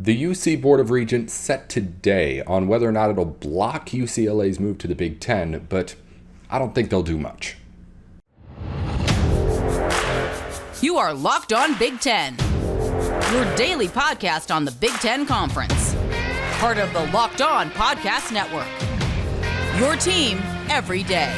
The UC Board of Regents set today on whether or not it'll block UCLA's move to the Big Ten, but I don't think they'll do much. You are Locked On Big Ten, your daily podcast on the Big Ten Conference. Part of the Locked On Podcast Network. Your team every day.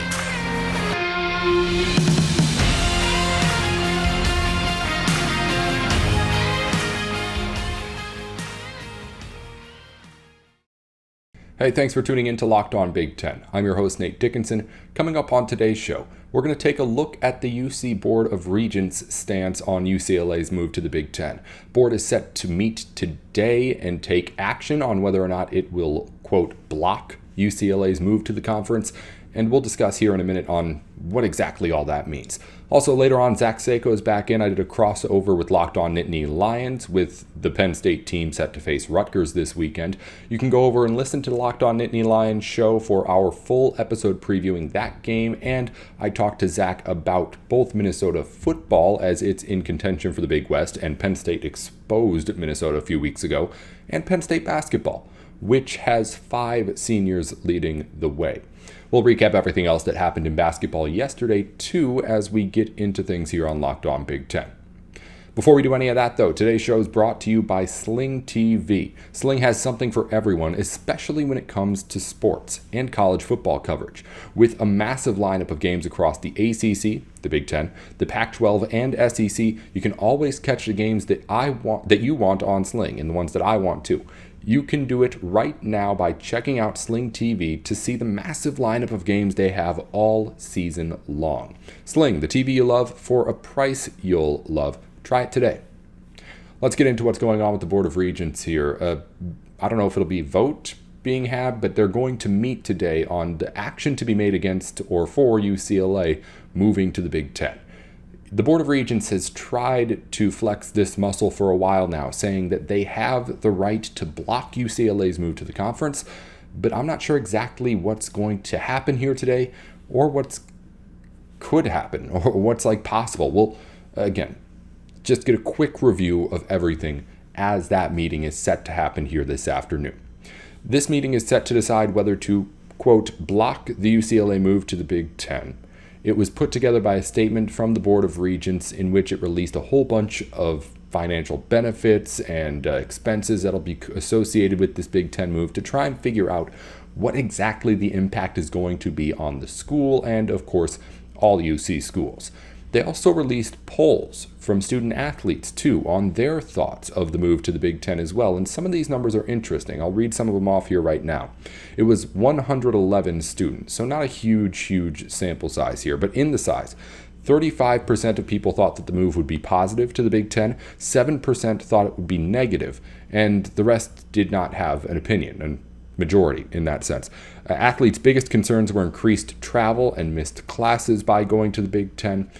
Hey, thanks for tuning in to Locked On Big Ten. I'm your host, Nate Dickinson. Coming up on today's show, we're going to take a look at the UC Board of Regents' stance on UCLA's move to the Big Ten. Board is set to meet today and take action on whether or not it will, quote, block UCLA's move to the conference. And we'll discuss here in a minute on what exactly all that means. Also, later on, Seyko is back in. I did a crossover with Locked On Nittany Lions with the Penn State team set to face Rutgers this weekend. You can go over and listen to the Locked On Nittany Lions show for our full episode previewing that game. And I talked to Zach about both Minnesota football as it's in contention for the Big West, and Penn State exposed Minnesota a few weeks ago, and Penn State basketball, which has 5 seniors leading the way. We'll recap everything else that happened in basketball yesterday, too, as we get into things here on Locked On Big Ten. Before we do any of that, though, today's show is brought to you by Sling TV. Sling has something for everyone, especially when it comes to sports and college football coverage. With a massive lineup of games across the ACC, the Big Ten, the Pac-12, and SEC, you can always catch the games that you want on Sling, and the ones that I want too. You can do it right now by checking out Sling TV to see the massive lineup of games they have all season long. Sling, the TV you love for a price you'll love. Try it today. Let's get into what's going on with the Board of Regents here. I don't know if it'll be a vote being had, but they're going to meet today on the action to be made against or for UCLA moving to the Big Ten. The Board of Regents has tried to flex this muscle for a while now, saying that they have the right to block UCLA's move to the conference, but I'm not sure exactly what's going to happen here today or what's could happen or what's possible. Well, again, just get a quick review of everything as that meeting is set to happen here this afternoon. This meeting is set to decide whether to, quote, block the UCLA move to the Big Ten. It was put together by a statement from the Board of Regents in which it released a whole bunch of financial benefits and expenses that'll be associated with this Big Ten move to try and figure out what exactly the impact is going to be on the school and, of course, all UC schools. They also released polls from student athletes, too, on their thoughts of the move to the Big Ten as well. And some of these numbers are interesting. I'll read some of them off here right now. It was 111 students, so not a huge sample size here. But in the size, 35% of people thought that the move would be positive to the Big Ten, 7% thought it would be negative, and the rest did not have an opinion, and majority in that sense. Athletes' biggest concerns were increased travel and missed classes by going to the Big Ten.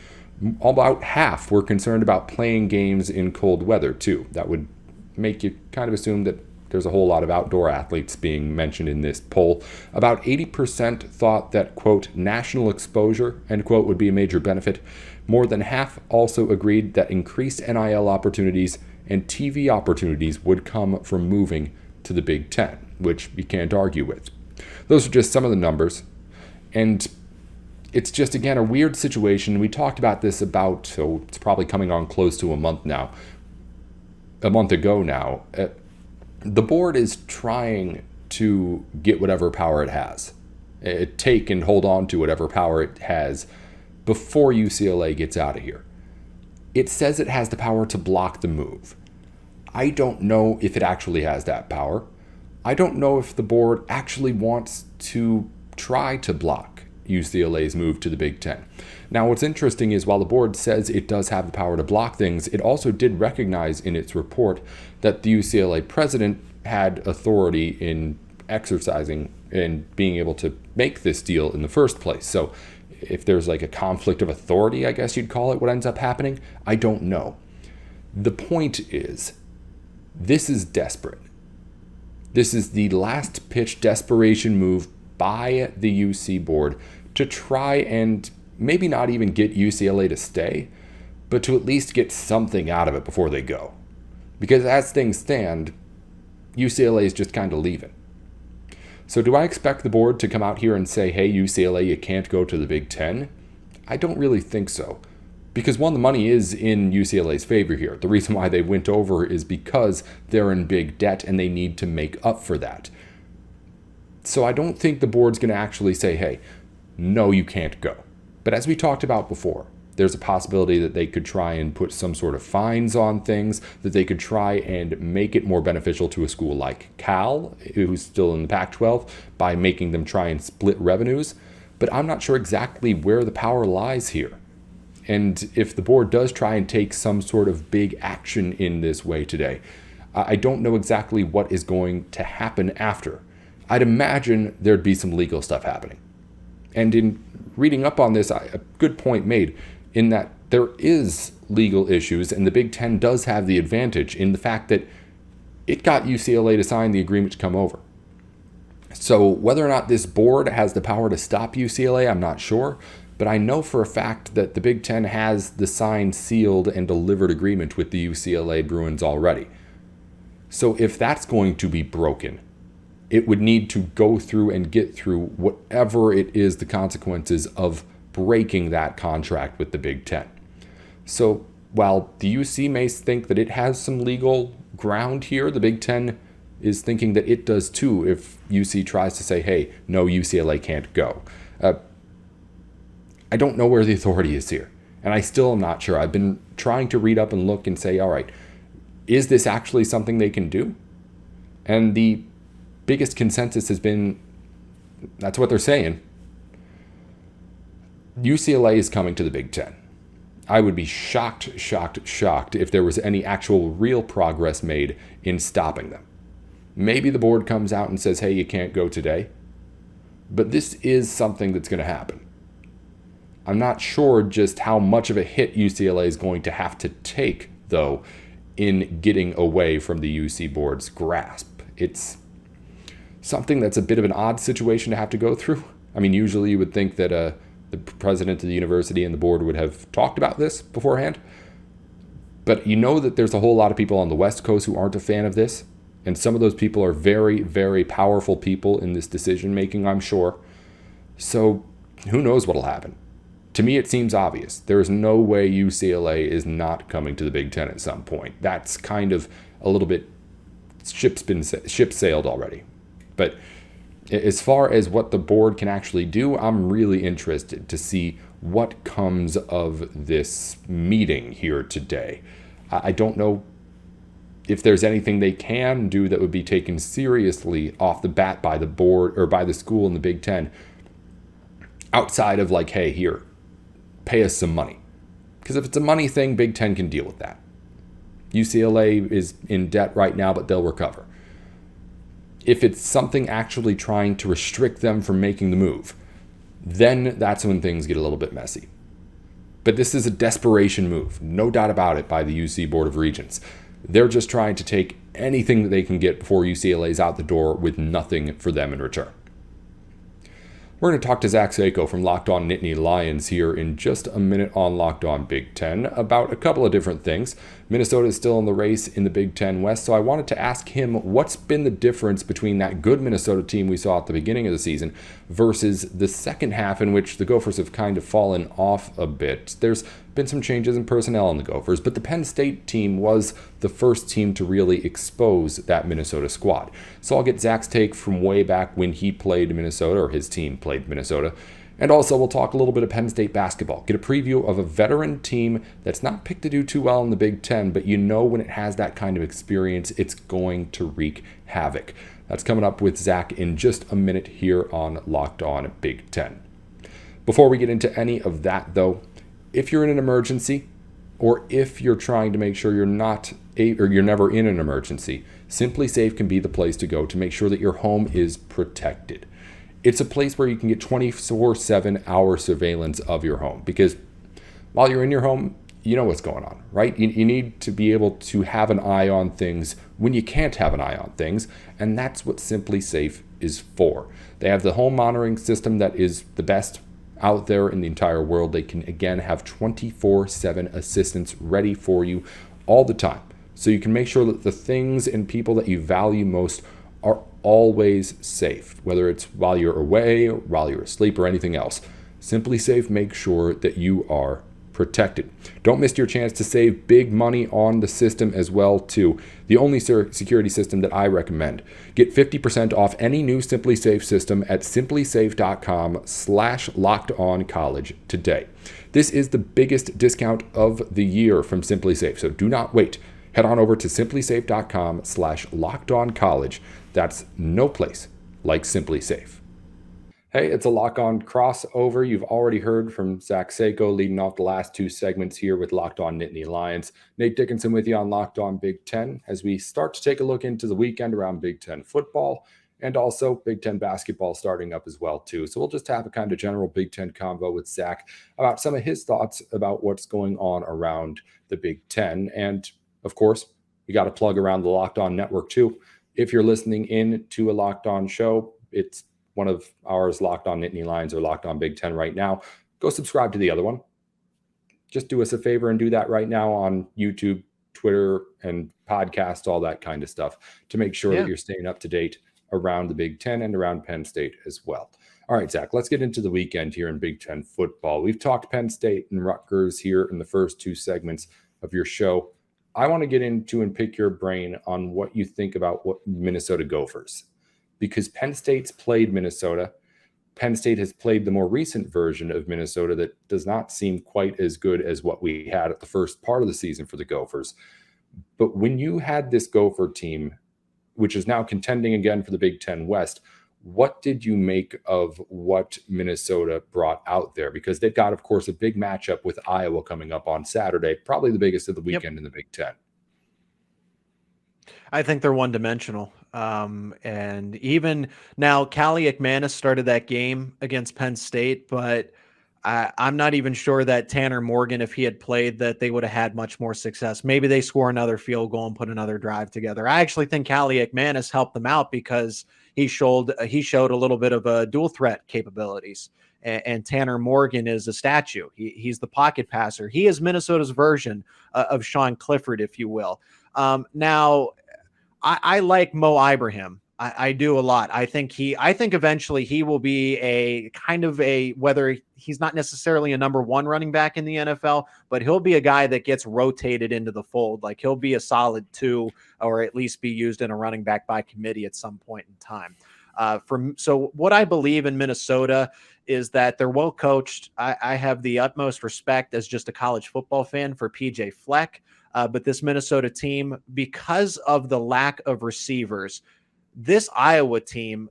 About half were concerned about playing games in cold weather, too. That would make you kind of assume that there's a whole lot of outdoor athletes being mentioned in this poll. About 80% thought that, quote, national exposure, end quote, would be a major benefit. More than half also agreed that increased NIL opportunities and TV opportunities would come from moving to the Big Ten, which you can't argue with. Those are just some of the numbers. And it's just, again, a weird situation. We talked about this it's probably coming on close to a month ago now. The board is trying to get whatever power it has. Take and hold on to whatever power it has before UCLA gets out of here. It says it has the power to block the move. I don't know if it actually has that power. I don't know if the board actually wants to try to block UCLA's move to the Big Ten. Now, what's interesting is while the board says it does have the power to block things, it also did recognize in its report that the UCLA president had authority in exercising and being able to make this deal in the first place. So if there's a conflict of authority, I guess you'd call it, what ends up happening, I don't know. The point is, this is desperate. This is the last pitch desperation move by the UC board to try and maybe not even get UCLA to stay, but to at least get something out of it before they go. Because as things stand, UCLA is just kind of leaving. So do I expect the board to come out here and say, hey, UCLA, you can't go to the Big Ten? I don't really think so. Because one, the money is in UCLA's favor here. The reason why they went over is because they're in big debt and they need to make up for that. So I don't think the board's going to actually say, hey, no, you can't go. But as we talked about before, there's a possibility that they could try and put some sort of fines on things, that they could try and make it more beneficial to a school like Cal, who's still in the Pac-12, by making them try and split revenues. But I'm not sure exactly where the power lies here. And if the board does try and take some sort of big action in this way today, I don't know exactly what is going to happen after. I'd imagine there'd be some legal stuff happening. And in reading up on this, a good point made in that there is legal issues, and the Big Ten does have the advantage in the fact that it got UCLA to sign the agreement to come over. So whether or not this board has the power to stop UCLA, I'm not sure. But I know for a fact that the Big Ten has the signed, sealed, and delivered agreement with the UCLA Bruins already. So if that's going to be broken, it would need to go through and get through whatever it is the consequences of breaking that contract with the Big Ten. So while the UC may think that it has some legal ground here, the Big Ten is thinking that it does too if UC tries to say, hey, no, UCLA can't go. I don't know where the authority is here, and I still am not sure. I've been trying to read up and look and say, all right, is this actually something they can do? And the biggest consensus has been, that's what they're saying. UCLA is coming to the Big Ten. I would be shocked if there was any actual real progress made in stopping them. Maybe the board comes out and says, hey, you can't go today. But this is something that's going to happen. I'm not sure just how much of a hit UCLA is going to have to take, though, in getting away from the UC board's grasp. It's something that's a bit of an odd situation to have to go through. I mean, usually you would think that the president of the university and the board would have talked about this beforehand. But you know that there's a whole lot of people on the West Coast who aren't a fan of this. And some of those people are very, very powerful people in this decision making, I'm sure. So who knows what'll happen? To me, it seems obvious. There is no way UCLA is not coming to the Big Ten at some point. That's kind of a little bit ship sailed already. But as far as what the board can actually do, I'm really interested to see what comes of this meeting here today. I don't know if there's anything they can do that would be taken seriously off the bat by the board or by the school in the Big Ten outside of like, hey, here, pay us some money. Because if it's a money thing, Big Ten can deal with that. UCLA is in debt right now, but they'll recover. If it's something actually trying to restrict them from making the move, then that's when things get a little bit messy. But this is a desperation move, no doubt about it, by the UC Board of Regents. They're just trying to take anything that they can get before UCLA's out the door with nothing for them in return. We're going to talk to Zach Seyko from Locked On Nittany Lions here in just a minute on Locked On Big Ten about a couple of different things. Minnesota is still in the race in the Big Ten West, so I wanted to ask him what's been the difference between that good Minnesota team we saw at the beginning of the season versus the second half in which the Gophers have kind of fallen off a bit. There's been some changes in personnel in the Gophers, but the Penn State team was the first team to really expose that Minnesota squad. So I'll get Zach's take from way back when he played Minnesota, or his team played Minnesota. And also we'll talk a little bit of Penn State basketball, get a preview of a veteran team that's not picked to do too well in the Big Ten, but you know when it has that kind of experience, it's going to wreak havoc. That's coming up with Zach in just a minute here on Locked On Big Ten. Before we get into any of that, though, if you're in an emergency, or if you're trying to make sure you're never in an emergency, Simply Safe can be the place to go to make sure that your home is protected. It's a place where you can get 24/7 hour surveillance of your home, because while you're in your home, you know what's going on, right? You need to be able to have an eye on things when you can't have an eye on things, and that's what Simply Safe is for. They have the home monitoring system that is the best out there in the entire world. They can, again, have 24/7 assistance ready for you all the time. so you can make sure that the things and people that you value most are always safe, whether it's while you're away, while you're asleep, or anything else. Simply Safe makes sure that you are protected. Don't miss your chance to save big money on the system as well, too. The only security system that I recommend. Get 50% off any new Simply Safe system at simplysafe.com/lockedoncollege today. This is the biggest discount of the year from Simply Safe, so do not wait. Head on over to simplysafe.com/lockedoncollege. That's no place like Simply Safe. Hey, it's a lock-on crossover. You've already heard from Zach Seyko leading off the last two segments here with Locked On Nittany Lions. Nate Dickinson with you on Locked On Big Ten as we start to take a look into the weekend around Big Ten football and also Big Ten basketball starting up as well too. So we'll just have a kind of general Big Ten convo with Zach about some of his thoughts about what's going on around the Big Ten. And of course, we got to plug around the Locked On Network too. If you're listening in to a Locked On show, it's one of ours, Locked On Nittany Lions or Locked On Big Ten right now. Go subscribe to the other one. Just do us a favor and do that right now on YouTube, Twitter, and podcasts, all that kind of stuff to make sure that you're staying up to date around the Big Ten and around Penn State as well. All right, Zach, let's get into the weekend here in Big Ten football. We've talked Penn State and Rutgers here in the first two segments of your show. I want to get into and pick your brain on what you think about what Minnesota Gophers. Because Penn State's played Minnesota. Penn State has played the more recent version of Minnesota that does not seem quite as good as what we had at the first part of the season for the Gophers. But when you had this Gopher team, which is now contending again for the Big Ten West, what did you make of what Minnesota brought out there? Because they've got, of course, a big matchup with Iowa coming up on Saturday, probably the biggest of the weekend in the Big Ten. I think they're one-dimensional. And even now, Callie McManus started that game against Penn State, but I'm not even sure that Tanner Morgan, if he had played, that they would have had much more success. Maybe they score another field goal and put another drive together. I actually think Callie McManus helped them out because he showed a little bit of dual threat capabilities. And Tanner Morgan is a statue. He's the pocket passer. He is Minnesota's version of Sean Clifford, if you will. Now, I like Mo Ibrahim. I do a lot. I think eventually he will be a kind of whether he's not necessarily a number one running back in the NFL, but he'll be a guy that gets rotated into the fold. Like he'll be a solid 2 or at least be used in a running back by committee at some point in time. So what I believe in Minnesota is that they're well coached. I have the utmost respect as just a college football fan for PJ Fleck. But this Minnesota team, because of the lack of receivers, this Iowa team,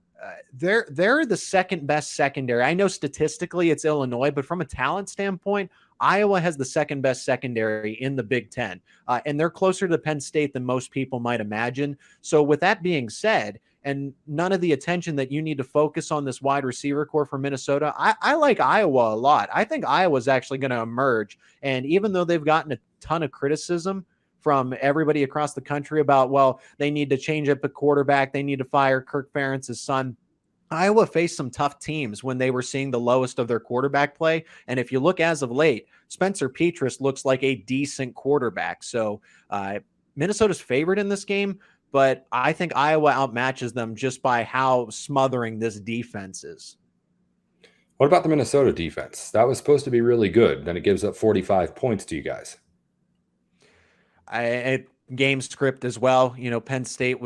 they're the second best secondary. I know statistically it's Illinois, but from a talent standpoint, Iowa has the second best secondary in the Big Ten. And they're closer to Penn State than most people might imagine. So with that being said, and none of the attention that you need to focus on this wide receiver core for Minnesota, I like Iowa a lot. I think Iowa's actually going to emerge. And even though they've gotten a ton of criticism from everybody across the country about, well, they need to change up a quarterback, they need to fire Kirk Ferentz's son, Iowa faced some tough teams when they were seeing the lowest of their quarterback play. And if you look as of late, Spencer Petras looks like a decent quarterback. So Minnesota's favored in this game, but I think Iowa outmatches them just by how smothering this defense is. What about the Minnesota defense? That was supposed to be really good. Then it gives up 45 points to you guys. Game script as well. You know, Penn State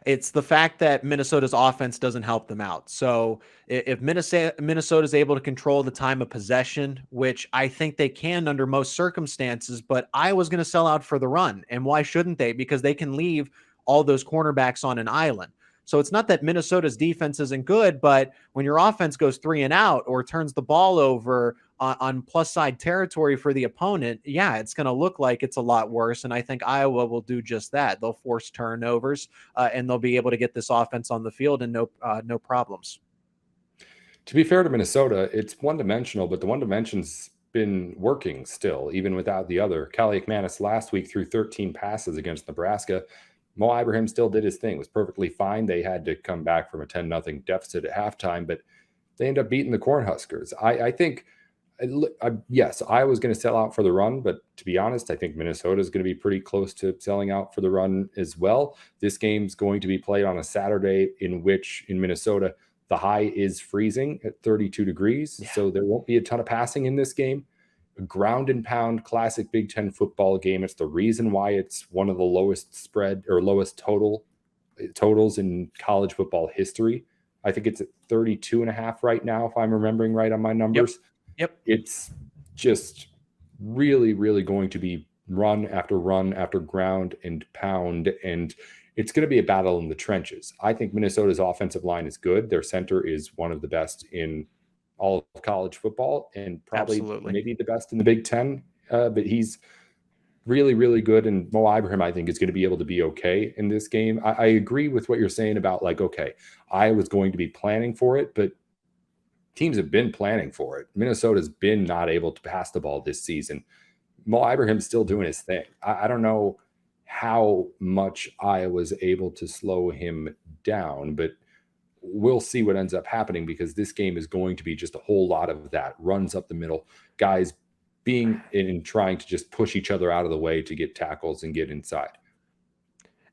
it's the fact that Minnesota's offense doesn't help them out. So if Minnesota's able to control the time of possession, which I think they can under most circumstances, but Iowa's going to sell out for the run. And why shouldn't they? Because they can leave all those cornerbacks on an island. So it's not that Minnesota's defense isn't good, but when your offense goes 3 and out or turns the ball over on plus side territory for the opponent, yeah, it's going to look like it's a lot worse. And I think Iowa will do just that. They'll force turnovers and they'll be able to get this offense on the field and no problems. To be fair to Minnesota, it's one-dimensional, but the one dimension's been working still, even without the other. Callie McManus last week threw 13 passes against Nebraska. Mo Ibrahim still did his thing, was perfectly fine. They had to come back from a 10-0 deficit at halftime, but they ended up beating the Cornhuskers. I think Yes, Iowa's going to sell out for the run, but to be honest, I think Minnesota is going to be pretty close to selling out for the run as well. This game's going to be played on a Saturday in which in Minnesota, the high is freezing at 32 degrees. Yeah. So there won't be a ton of passing in this game. A ground and pound classic Big Ten football game. It's the reason why it's one of the lowest spread or lowest totals in college football history. I think it's at 32.5 right now, if I'm remembering right on my numbers. Yep. It's just really, really going to be run after ground and pound, and it's going to be a battle in the trenches. I think Minnesota's offensive line is good. Their center is one of the best in all of college football and probably maybe the best in the Big Ten, but he's really, really good. And Mo Ibrahim, I think, is going to be able to be okay in this game. I agree with what you're saying about I was going to be planning for it, but teams have been planning for it. Minnesota's been not able to pass the ball this season. Mo Ibrahim's still doing his thing. I don't know how much Iowa's able to slow him down, but we'll see what ends up happening because this game is going to be just a whole lot of that. Runs up the middle, guys being in and trying to just push each other out of the way to get tackles and get inside.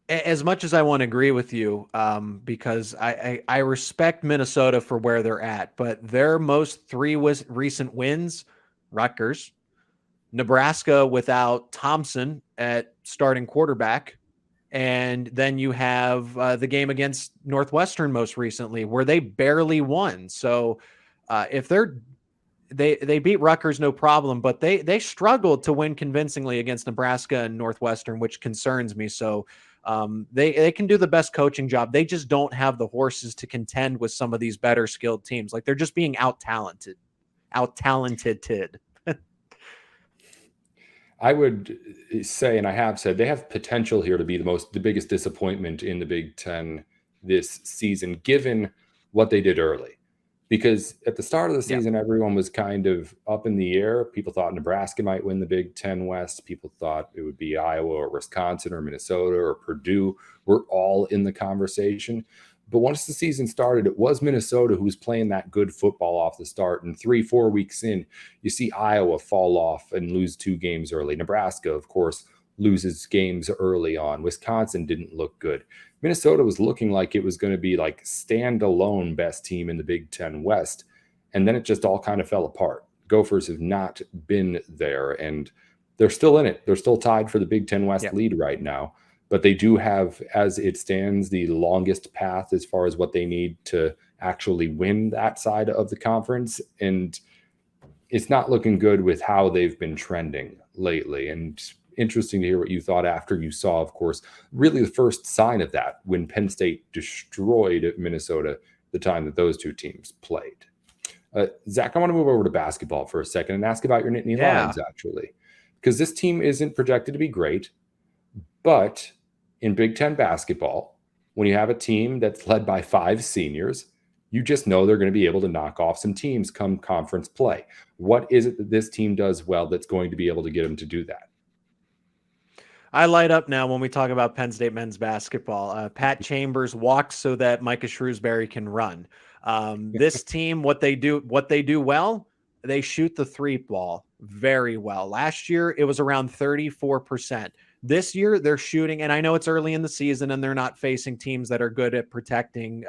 As much as I want to agree with you, because I respect Minnesota for where they're at, but their most three recent wins, Rutgers, Nebraska without Thompson at starting quarterback, and then you have the game against Northwestern most recently where they barely won. So if they beat Rutgers, no problem, but they struggled to win convincingly against Nebraska and Northwestern, which concerns me. So they can do the best coaching job. They just don't have the horses to contend with some of these better skilled teams. Like they're just being out-talented. I would say, and I have said, they have potential here to be the biggest disappointment in the Big Ten this season, given what they did early. Because at the start of the season, everyone was kind of up in the air. People thought Nebraska might win the Big Ten West. People thought it would be Iowa or Wisconsin or Minnesota or Purdue. We're all in the conversation. But once the season started, it was Minnesota who was playing that good football off the start. And 3-4 weeks in, you see Iowa fall off and lose 2 games early. Nebraska, of course, loses games early on. Wisconsin didn't look good. Minnesota was looking like it was going to be like standalone best team in the Big Ten West. And then it just all kind of fell apart. Gophers have not been there, and they're still in it. They're still tied for the Big Ten West lead right now. But they do have, as it stands, the longest path as far as what they need to actually win that side of the conference. And it's not looking good with how they've been trending lately. And interesting to hear what you thought after you saw, of course, really the first sign of that when Penn State destroyed Minnesota the time that those two teams played. Zach, I want to move over to basketball for a second and ask about your Nittany Lions, actually, because this team isn't projected to be great, but in Big Ten basketball, when you have a team that's led by 5 seniors, you just know they're going to be able to knock off some teams come conference play. What is it that this team does well that's going to be able to get them to do that? I light up now when we talk about Penn State men's basketball. Pat Chambers walks so that Micah Shrewsbury can run. This team, what they do well, they shoot the 3 ball very well. Last year, it was around 34%. This year, they're shooting, and I know it's early in the season and they're not facing teams that are good at protecting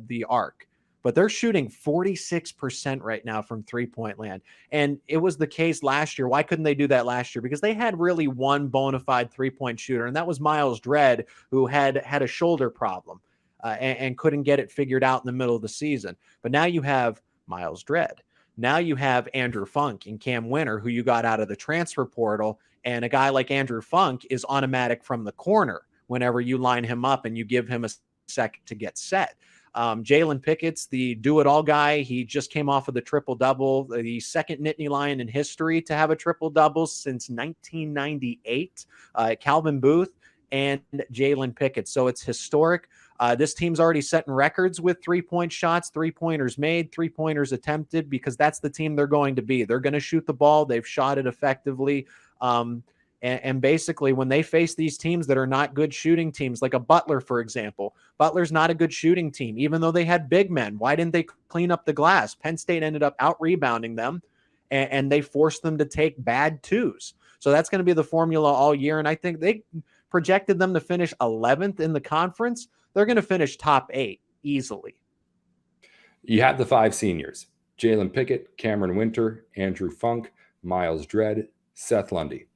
the arc, but they're shooting 46% right now from 3-point land. And it was the case last year. Why couldn't they do that last year? Because they had really one bona fide 3-point shooter, and that was Miles Dredd, who had a shoulder problem and couldn't get it figured out in the middle of the season. But now you have Miles Dredd. Now you have Andrew Funk and Cam Winter, who you got out of the transfer portal. And a guy like Andrew Funk is automatic from the corner whenever you line him up and you give him a second to get set. Jalen Pickett's the do-it-all guy. He just came off of the triple-double, the second Nittany Lion in history to have a triple-double since 1998. Calvin Booth and Jalen Pickett. So it's historic. This team's already setting records with 3-point shots, 3-pointers made, 3-pointers attempted, because that's the team they're going to be. They're going to shoot the ball. They've shot it effectively. And basically, when they face these teams that are not good shooting teams, like a Butler, for example, Butler's not a good shooting team, even though they had big men. Why didn't they clean up the glass? Penn State ended up out-rebounding them. and they force them to take bad twos. So that's going to be the formula all year. And I think they projected them to finish 11th in the conference. They're going to finish top 8 easily. You had the 5 seniors: Jalen Pickett, Cameron Winter, Andrew Funk, Miles Dredd, Seth Lundy.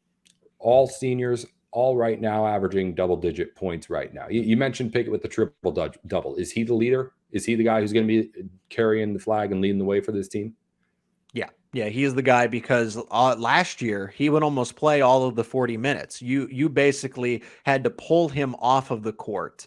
All seniors, all right now averaging double-digit points right now. You mentioned Pickett with the triple-double. Is he the leader? Is he the guy who's going to be carrying the flag and leading the way for this team? Yeah, he is the guy because last year he would almost play all of the 40 minutes. You basically had to pull him off of the court.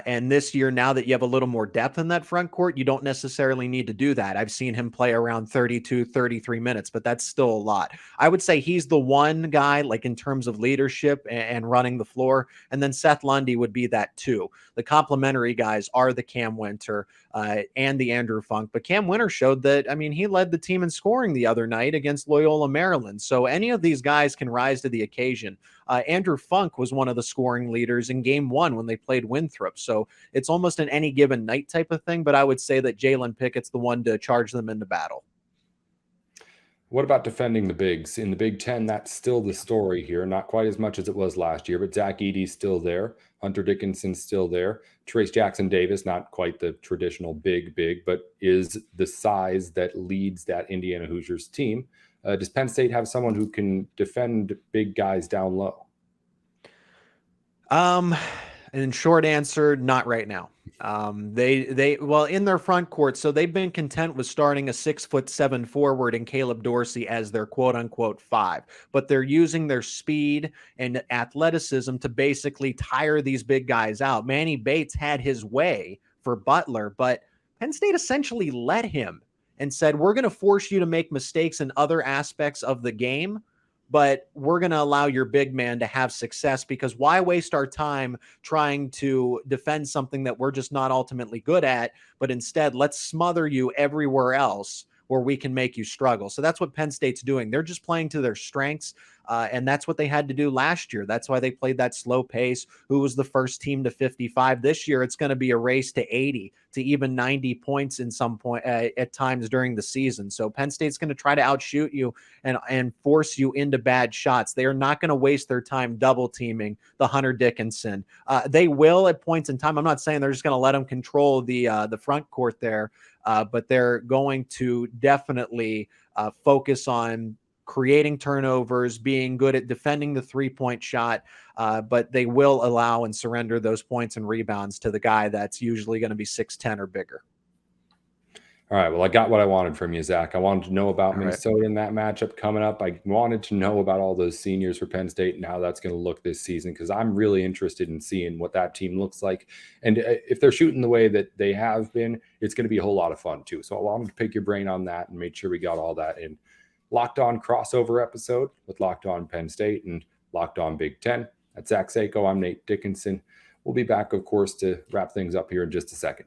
And this year, now that you have a little more depth in that front court, you don't necessarily need to do that. I've seen him play around 32, 33 minutes, but that's still a lot. I would say he's the one guy, like in terms of leadership and running the floor. And then Seth Lundy would be that too. The complementary guys are the Cam Winter and the Andrew Funk. But Cam Winter showed that, I mean, he led the team in scoring the other night against Loyola Maryland. So any of these guys can rise to the occasion. Andrew Funk was one of the scoring leaders in game 1 when they played Winthrop. So it's almost an any given night type of thing. But I would say that Jalen Pickett's the one to charge them into battle. What about defending the bigs? In the Big Ten, that's still the story here. Not quite as much as it was last year, but Zach Edey's still there. Hunter Dickinson's still there. Trace Jackson-Davis, not quite the traditional big, but is the size that leads that Indiana Hoosiers team. Does Penn State have someone who can defend big guys down low? And short answer, not right now. Well, in their front court, so they've been content with starting a 6'7" forward in Caleb Dorsey as their quote unquote 5, but they're using their speed and athleticism to basically tire these big guys out. Manny Bates had his way for Butler, but Penn State essentially let him and said, we're going to force you to make mistakes in other aspects of the game, but we're going to allow your big man to have success, because why waste our time trying to defend something that we're just not ultimately good at, but instead let's smother you everywhere else where we can make you struggle. So that's what Penn State's doing. They're just playing to their strengths, and that's what they had to do last year. That's why they played that slow pace. Who was the first team to 55? This year, it's going to be a race to 80, to even 90 points in some point at times during the season. So Penn State's going to try to outshoot you and force you into bad shots. They are not going to waste their time double teaming the Hunter Dickinson. They will at points in time. I'm not saying they're just going to let them control the front court there, but they're going to definitely focus on creating turnovers, being good at defending the three-point shot, but they will allow and surrender those points and rebounds to the guy that's usually going to be 6'10" or bigger. All right, well, I got what I wanted from you, Zach. I wanted to know about Minnesota in that matchup coming up. I wanted to know about all those seniors for Penn State and how that's going to look this season, because I'm really interested in seeing what that team looks like. And if they're shooting the way that they have been, it's going to be a whole lot of fun, too. So I wanted to pick your brain on that and make sure we got all that in. Locked On crossover episode with Locked On Penn State and Locked On Big Ten. That's Zach Seyko. I'm Nate Dickinson. We'll be back, of course, to wrap things up here in just a second.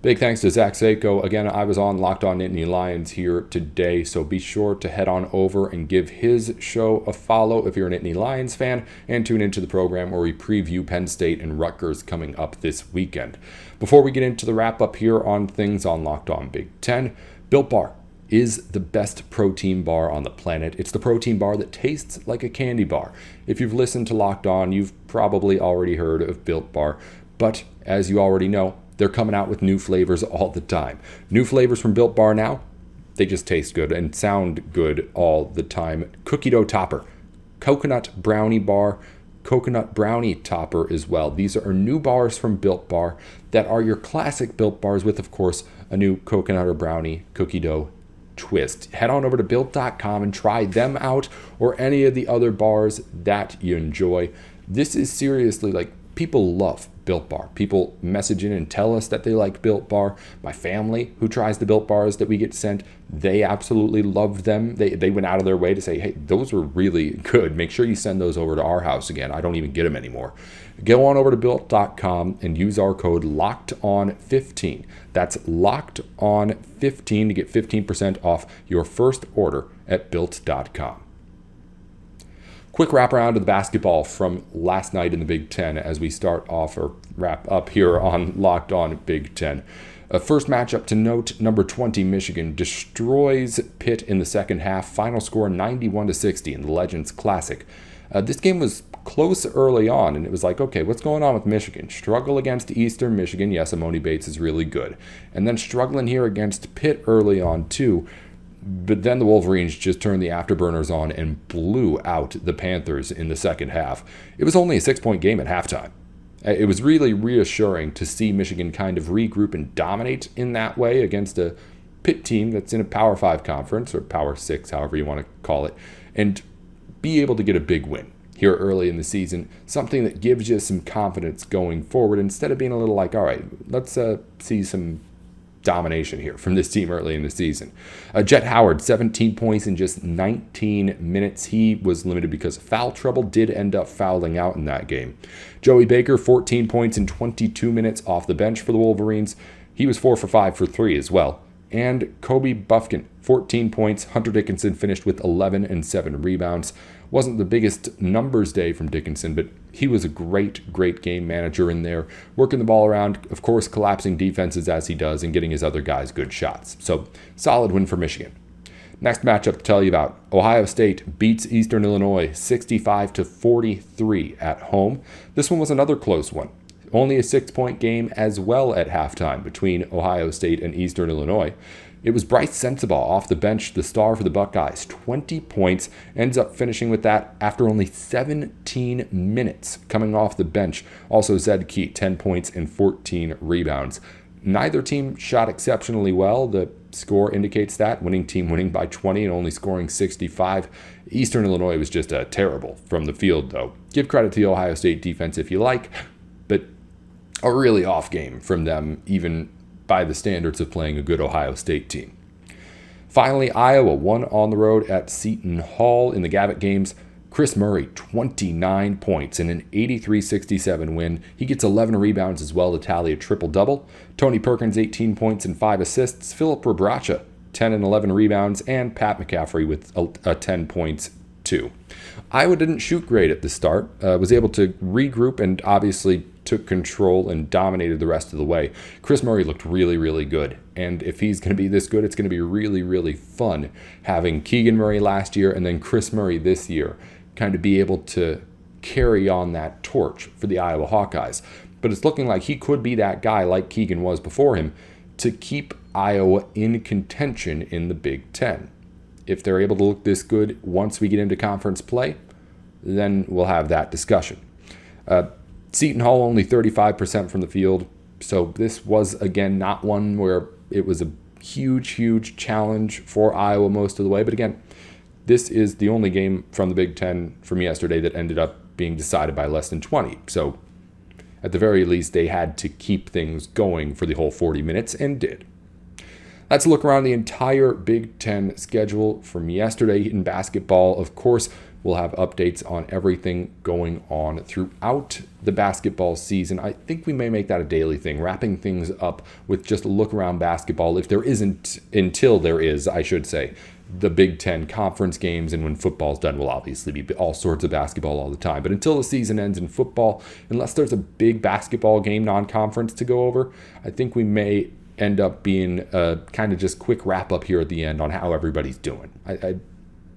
Big thanks to Zach Seyko. Again, I was on Locked On Nittany Lions here today, so be sure to head on over and give his show a follow if you're a Nittany Lions fan, and tune into the program where we preview Penn State and Rutgers coming up this weekend. Before we get into the wrap-up here on things on Locked On Big Ten, Built Bar is the best protein bar on the planet. It's the protein bar that tastes like a candy bar. If you've listened to Locked On, you've probably already heard of Built Bar, but as you already know, they're coming out with new flavors all the time. New flavors from Built Bar now, they just taste good and sound good all the time. Cookie dough topper, coconut brownie bar, coconut brownie topper as well. These are new bars from Built Bar that are your classic Built Bars with, of course, a new coconut or brownie cookie dough twist. Head on over to built.com and try them out, or any of the other bars that you enjoy. This is seriously, like, people love Built Bar. People message in and tell us that they like Built Bar. My family, who tries the Built Bars that we get sent, they absolutely love them. They went out of their way to say, hey, those were really good. Make sure you send those over to our house again. I don't even get them anymore. Go on over to built.com and use our code LOCKEDON15. That's LOCKEDON15 to get 15% off your first order at built.com. Quick wraparound of the basketball from last night in the Big Ten as we start off or wrap up here on Locked On Big Ten. First matchup to note, number 20 Michigan destroys Pitt in the second half. Final score 91-60 in the Legends Classic. This game was close early on, and it was like, okay, what's going on with Michigan? Struggle against Eastern Michigan. Yes, Amoni Bates is really good. And then struggling here against Pitt early on, too. But then the Wolverines just turned the afterburners on and blew out the Panthers in the second half. It was only a 6-point game at halftime. It was really reassuring to see Michigan kind of regroup and dominate in that way against a Pitt team that's in a Power 5 conference, or Power 6, however you want to call it, and be able to get a big win here early in the season, something that gives you some confidence going forward instead of being a little like, all right, let's see some domination here from this team early in the season. Jet Howard, 17 points in just 19 minutes. He was limited because of foul trouble, did end up fouling out in that game. Joey Baker, 14 points in 22 minutes off the bench for the Wolverines. He was 4 for 5 for 3 as well. And Kobe Buffkin, 14 points. Hunter Dickinson finished with 11 and 7 rebounds. Wasn't the biggest numbers day from Dickinson, but he was a great game manager in there, working the ball around, of course, collapsing defenses as he does and getting his other guys good shots. So, solid win for Michigan. Next matchup to tell you about, Ohio State beats Eastern Illinois 65-43 at home. This one was another close one. Only a 6-point game as well at halftime between Ohio State and Eastern Illinois. It was Bryce Sensabaugh off the bench, the star for the Buckeyes. 20 points, ends up finishing with that after only 17 minutes coming off the bench. Also Zed Key, 10 points and 14 rebounds. Neither team shot exceptionally well. The score indicates that, winning team winning by 20 and only scoring 65. Eastern Illinois was just terrible from the field, though. Give credit to the Ohio State defense if you like, but a really off game from them, even by the standards of playing a good Ohio State team. Finally, Iowa won on the road at Seton Hall in the Gavitt games. Chris Murray, 29 points in an 83-67 win. He gets 11 rebounds as well to tally a triple-double. Tony Perkins, 18 points and 5 assists. Philip Rebracha, 10 and 11 rebounds. And Pat McCaffrey with 10 points too. Iowa didn't shoot great at the start. Was able to regroup and obviously took control and dominated the rest of the way. Chris Murray looked really good. And if he's going to be this good, it's going to be really fun having Keegan Murray last year and then Chris Murray this year kind of be able to carry on that torch for the Iowa Hawkeyes. But it's looking like he could be that guy like Keegan was before him to keep Iowa in contention in the Big Ten. If they're able to look this good once we get into conference play, then we'll have that discussion. Seton Hall only 35% from the field, so this was, again, not one where it was a huge challenge for Iowa most of the way. But again, this is the only game from the Big Ten from yesterday that ended up being decided by less than 20. So at the very least, they had to keep things going for the whole 40 minutes and did. Let's look around the entire Big Ten schedule from yesterday in basketball. Of course, we'll have updates on everything going on throughout the basketball season. I think we may make that a daily thing, wrapping things up with just a look around basketball. If there isn't, until there is, I should say, the Big Ten conference games, and when football's done, will obviously be all sorts of basketball all the time. But until the season ends in football, unless there's a big basketball game non-conference to go over, I think we may end up being a kind of just quick wrap up here at the end on how everybody's doing. I'm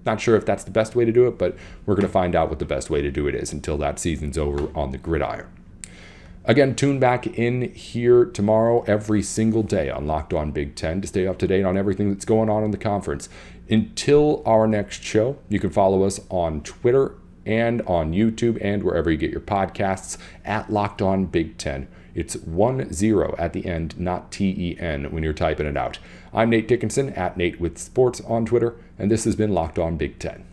not sure if that's the best way to do it, but we're going to find out what the best way to do it is until that season's over on the gridiron. Again, tune back in here tomorrow every single day on Locked On Big Ten to stay up to date on everything that's going on in the conference. Until our next show, you can follow us on Twitter and on YouTube and wherever you get your podcasts at Locked On Big Ten. It's 10 at the end, not TEN when you're typing it out. I'm Nate Dickinson at Nate with Sports on Twitter, and this has been Locked On Big Ten.